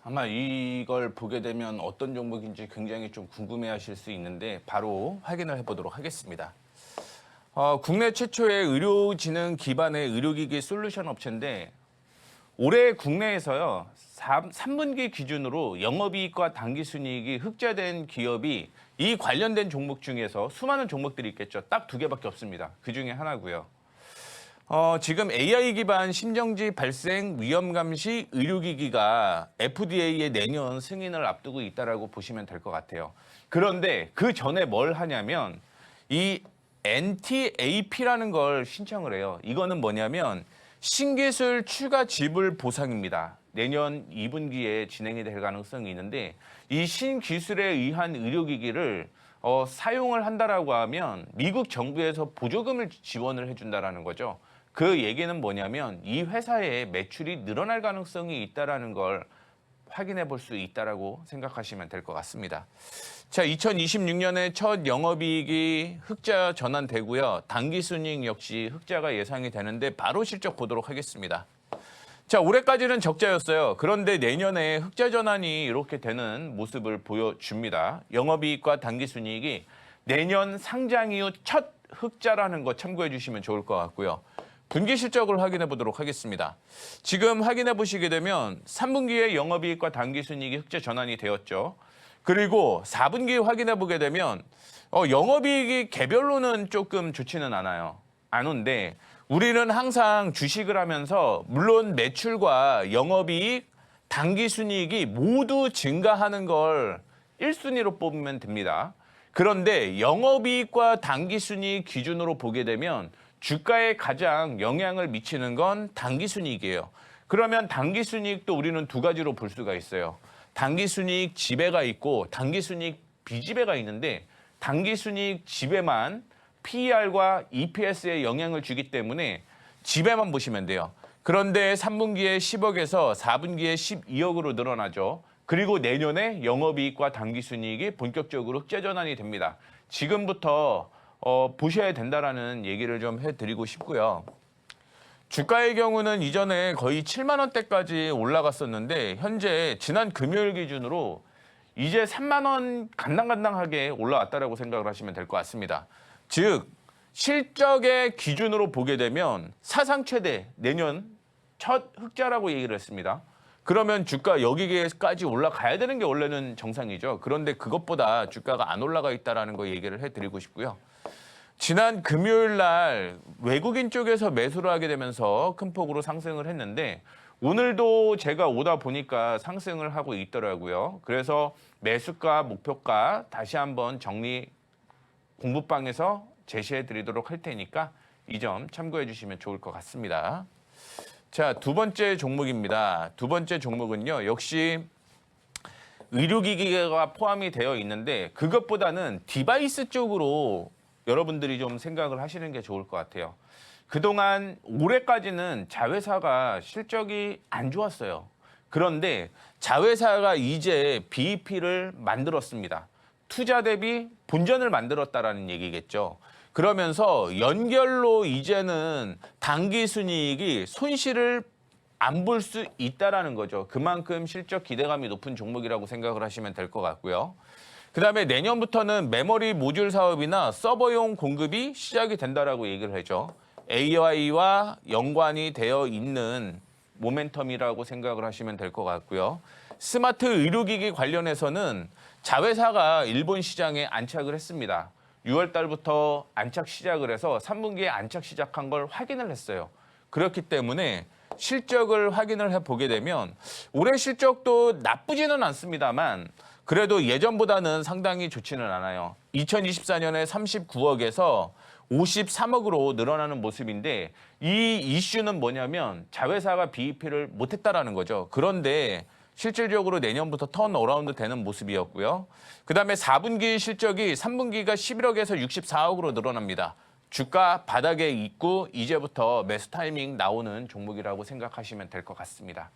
아마 이걸 보게 되면 어떤 종목인지 굉장히 좀 궁금해하실 수 있는데 바로 확인을 해보도록 하겠습니다. 국내 최초의 의료지능 기반의 의료기기 솔루션 업체인데 올해 국내에서요 3분기 기준으로 영업이익과 당기순이익이 흑자된 기업이 이 관련된 종목 중에서 수많은 종목들이 있겠죠. 딱 두 개밖에 없습니다. 그 중에 하나고요. 지금 AI 기반 심정지 발생 위험 감시 의료기기가 FDA의 내년 승인을 앞두고 있다라고 보시면 될 것 같아요. 그런데 그 전에 뭘 하냐면 이 NTAP라는 걸 신청을 해요. 이거는 뭐냐면 신기술 추가 지불 보상입니다. 내년 2분기에 진행이 될 가능성이 있는데 이 신기술에 의한 의료기기를 사용을 한다라고 하면 미국 정부에서 보조금을 지원을 해준다라는 거죠. 그 얘기는 뭐냐면 이 회사의 매출이 늘어날 가능성이 있다라는 걸 확인해 볼 수 있다라고 생각하시면 될 것 같습니다. 자, 2026년에 첫 영업이익이 흑자 전환되고요. 당기순이익 역시 흑자가 예상이 되는데 바로 실적 보도록 하겠습니다. 자, 올해까지는 적자였어요. 그런데 내년에 흑자 전환이 이렇게 되는 모습을 보여줍니다. 영업이익과 당기순이익이 내년 상장 이후 첫 흑자라는 거 참고해 주시면 좋을 것 같고요. 분기 실적을 확인해 보도록 하겠습니다. 지금 확인해 보시게 되면 3분기에 영업이익과 당기순이익이 흑자 전환이 되었죠. 그리고 4분기 확인해 보게 되면 영업이익이 개별로는 조금 좋지는 않아요. 안 온데 우리는 항상 주식을 하면서 물론 매출과 영업이익, 당기순이익이 모두 증가하는 걸 1순위로 뽑으면 됩니다. 그런데 영업이익과 당기순이익 기준으로 보게 되면 주가에 가장 영향을 미치는 건 당기순이익이에요. 그러면 당기순이익도 우리는 두 가지로 볼 수가 있어요. 당기순이익 지배가 있고 당기순이익 비지배가 있는데 당기순이익 지배만 PER과 EPS에 영향을 주기 때문에 지배만 보시면 돼요. 그런데 3분기에 10억에서 4분기에 12억으로 늘어나죠. 그리고 내년에 영업이익과 당기순이익이 본격적으로 흑자 전환이 됩니다. 지금부터 보셔야 된다라는 얘기를 좀 해드리고 싶고요. 주가의 경우는 이전에 거의 7만 원대까지 올라갔었는데 현재 지난 금요일 기준으로 이제 3만 원 간당간당하게 올라왔다라고 생각을 하시면 될 것 같습니다. 즉 실적의 기준으로 보게 되면 사상 최대 내년 첫 흑자라고 얘기를 했습니다. 그러면 주가 여기까지 올라가야 되는 게 원래는 정상이죠. 그런데 그것보다 주가가 안 올라가 있다는 거 얘기를 해드리고 싶고요. 지난 금요일 날 외국인 쪽에서 매수를 하게 되면서 큰 폭으로 상승을 했는데 오늘도 제가 오다 보니까 상승을 하고 있더라고요. 그래서 매수가, 목표가 다시 한번 정리 공부방에서 제시해 드리도록 할 테니까 이 점 참고해 주시면 좋을 것 같습니다. 자, 두 번째 종목입니다. 두 번째 종목은요. 역시 의료기기가 포함이 되어 있는데 그것보다는 디바이스 쪽으로 여러분들이 좀 생각을 하시는 게 좋을 것 같아요. 그동안 올해까지는 자회사가 실적이 안 좋았어요. 그런데 자회사가 이제 BEP를 만들었습니다. 투자 대비 본전을 만들었다라는 얘기겠죠. 그러면서 연결로 이제는 당기순이익이 손실을 안 볼 수 있다라는 거죠. 그만큼 실적 기대감이 높은 종목이라고 생각을 하시면 될 것 같고요. 그다음에 내년부터는 메모리 모듈 사업이나 서버용 공급이 시작이 된다라고 얘기를 하죠. AI와 연관이 되어 있는 모멘텀이라고 생각을 하시면 될 것 같고요. 스마트 의료기기 관련해서는 자회사가 일본 시장에 안착을 했습니다. 6월 달부터 안착 시작을 해서 3분기에 안착 시작한 걸 확인을 했어요. 그렇기 때문에 실적을 확인을 해보게 되면 올해 실적도 나쁘지는 않습니다만 그래도 예전보다는 상당히 좋지는 않아요. 2024년에 39억에서 53억으로 늘어나는 모습인데 이 이슈는 뭐냐면 자회사가 BEP를 못했다라는 거죠. 그런데 실질적으로 내년부터 턴어라운드 되는 모습이었고요. 그다음에 4분기 실적이 3분기가 11억에서 64억으로 늘어납니다. 주가 바닥에 있고 이제부터 매수 타이밍 나오는 종목이라고 생각하시면 될 것 같습니다.